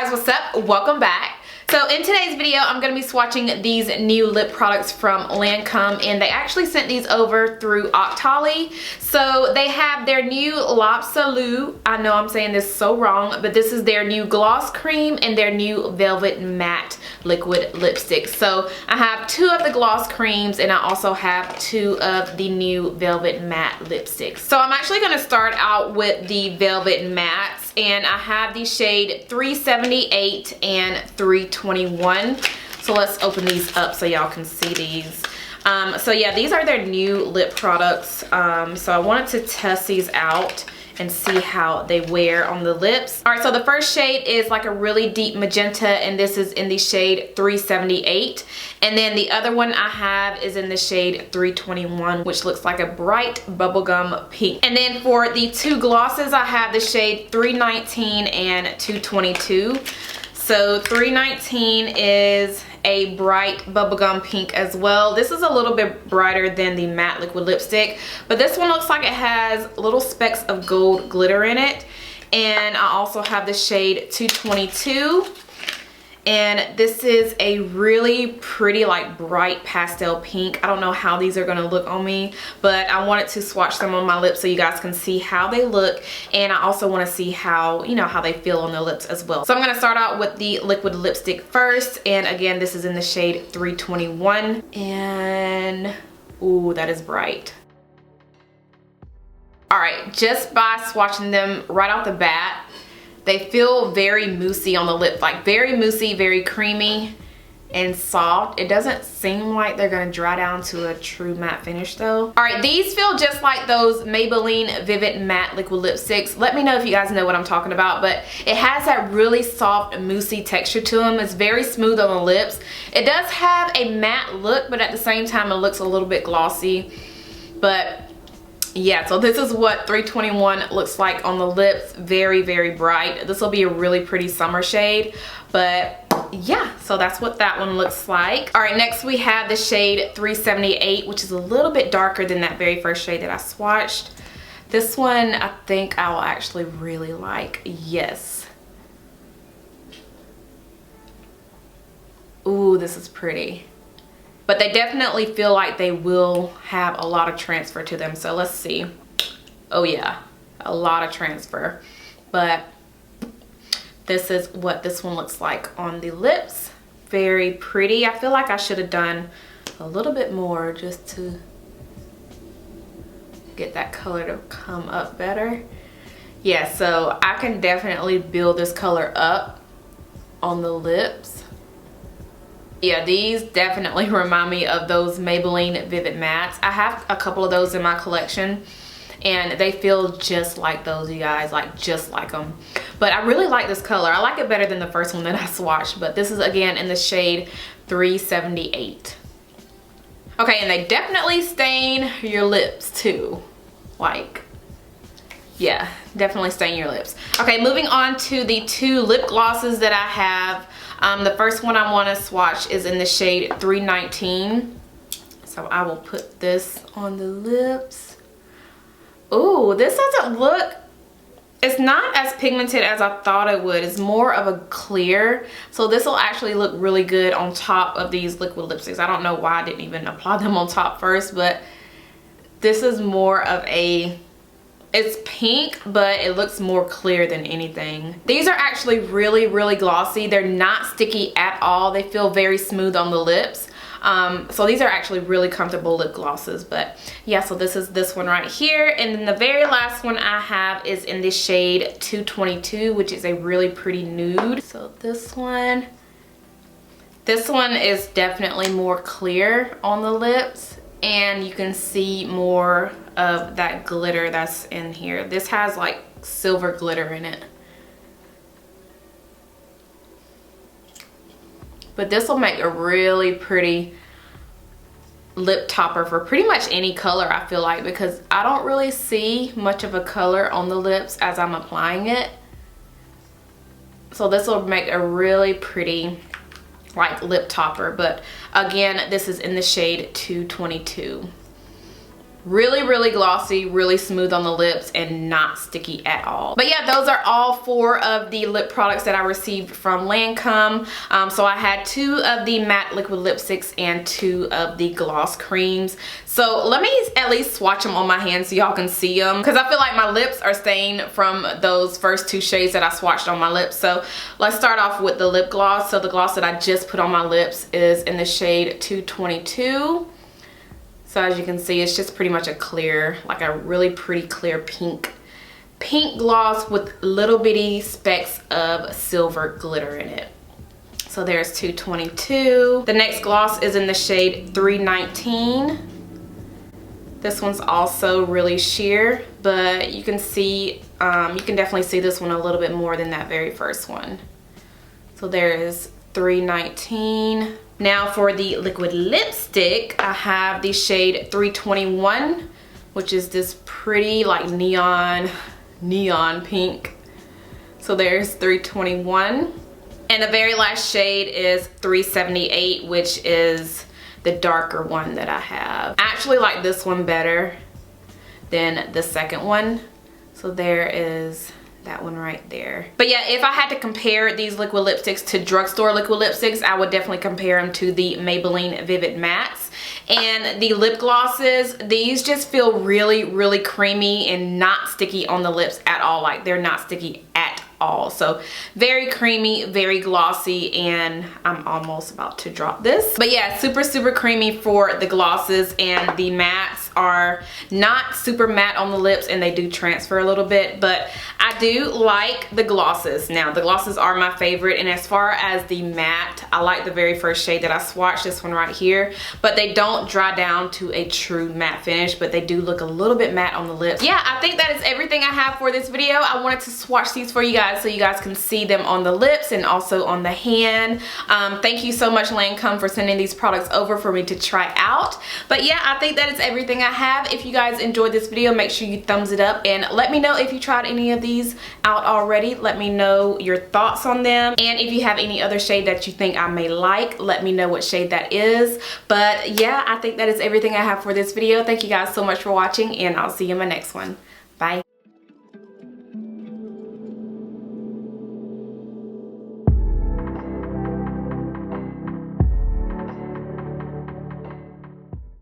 guys, what's up? Welcome back. So in today's video, I'm going to be swatching these new lip products from Lancome, and they actually sent these over through Octoly. So they have their new L'Absolu, I know I'm saying this so wrong, but this is their new gloss cream and their new velvet matte liquid lipstick. So I have two of the gloss creams and I also have two of the new velvet matte lipsticks. So I'm actually going to start out with the velvet mattes, and I have the shade 378 and 321. So let's open these up so y'all can see these. So yeah, these are their new lip products. So I wanted to test these out and see how they wear on the lips. All right, so the first shade is like a really deep magenta, and this is in the shade 378. And then the other one I have is in the shade 321, which looks like a bright bubblegum pink. And then for the two glosses, I have the shade 319 and 222. So 319 is a bright bubblegum pink as well. This is a little bit brighter than the matte liquid lipstick, but this one looks like it has little specks of gold glitter in it. And I also have the shade 222. And this is a really pretty, like, bright pastel pink. I don't know how these are gonna look on me, but I wanted to swatch them on my lips so you guys can see how they look. And I also wanna see how, you know, how they feel on their lips as well. So I'm gonna start out with the liquid lipstick first. And again, this is in the shade 321. And, ooh, that is bright. All right, just by swatching them right off the bat, they feel very moussey on the lip, like very moussey, very creamy and soft. It doesn't seem like they're gonna dry down to a true matte finish though. All right, these feel just like those Maybelline Vivid Matte Liquid Lipsticks. Let me know if you guys know what I'm talking about, but it has that really soft, moussey texture to them. It's very smooth on the lips. It does have a matte look, but at the same time, it looks a little bit glossy. But yeah, so this is what 321 looks like on the lips. Very, very bright. This will be a really pretty summer shade. But yeah, so that's what that one looks like. All right, next we have the shade 378, which is a little bit darker than that very first shade that I swatched. This one I think I will actually really like. Yes. Ooh, this is pretty. But they definitely feel like they will have a lot of transfer to them. So let's see. Oh yeah, a lot of transfer. But this is what this one looks like on the lips. Very pretty. I feel like I should have done a little bit more just to get that color to come up better. Yeah, so I can definitely build this color up on the lips. Yeah, these definitely remind me of those Maybelline Vivid Mattes. I have a couple of those in my collection, and they feel just like those, you guys, like just like them. But I really like this color. I like it better than the first one that I swatched, but this is again in the shade 378. Okay, and they definitely stain your lips too. Like, yeah, definitely stain your lips. Okay, moving on to the two lip glosses that I have. The first one I want to swatch is in the shade 319. So I will put this on the lips. Ooh, this doesn't look, it's not as pigmented as I thought it would. It's more of a clear. So this will actually look really good on top of these liquid lipsticks. I don't know why I didn't even apply them on top first, but this is more of a, it's pink, but it looks more clear than anything. These are actually really, really glossy. They're not sticky at all. They feel very smooth on the lips. So these are actually really comfortable lip glosses. But yeah, so this is this one right here. And then the very last one I have is in the shade 222, which is a really pretty nude. So this one is definitely more clear on the lips. And you can see more of that glitter that's in here. This has like silver glitter in it. But this will make a really pretty lip topper for pretty much any color, I feel like, because I don't really see much of a color on the lips as I'm applying it. So this will make a really pretty like lip topper. But again, this is in the shade 222. Really glossy, really smooth on the lips, and not sticky at all. But yeah, those are all 4 of the lip products that I received from Lancome. So I had 2 of the matte liquid lipsticks and 2 of the gloss creams. So let me at least swatch them on my hands so y'all can see them, because I feel like my lips are stained from those first 2 shades that I swatched on my lips. So let's start off with the lip gloss. So the gloss that I just put on my lips is in the shade 222. So as you can see, it's just pretty much a clear, like a really pretty clear pink gloss with little bitty specks of silver glitter in it. So there's 222. The next gloss is in the shade 319. This one's also really sheer, but you can see, you can definitely see this one a little bit more than that very first one. So there is 319. Now for the liquid lipstick, I have the shade 321, which is this pretty like neon pink. So there's 321. And the very last shade is 378, which is the darker one that I have. I actually like this one better than the second one. So there is that one right there. But yeah, if I had to compare these liquid lipsticks to drugstore liquid lipsticks, I would definitely compare them to the Maybelline Vivid Mattes. And the lip glosses, these just feel really creamy and not sticky on the lips at all. Like, they're not sticky at all. So very creamy, very glossy, and I'm almost about to drop this. But yeah, super creamy for the glosses, and the mattes are not super matte on the lips, and they do transfer a little bit, but I do like the glosses. Now the glosses are my favorite, and as far as the matte, I like the very first shade that I swatched, this one right here, but they don't dry down to a true matte finish, but they do look a little bit matte on the lips. Yeah, I think that is everything I have for this video. I wanted to swatch these for you guys so you guys can see them on the lips and also on the hand. Thank you so much, Lancome, for sending these products over for me to try out. But yeah, I think that is everything I have. If you guys enjoyed this video, make sure you thumbs it up, and let me know if you tried any of these out already. Let me know your thoughts on them, and if you have any other shade that you think I may like, let me know what shade that is. But yeah, I think that is everything I have for this video. Thank you guys so much for watching, and I'll see you in my next one.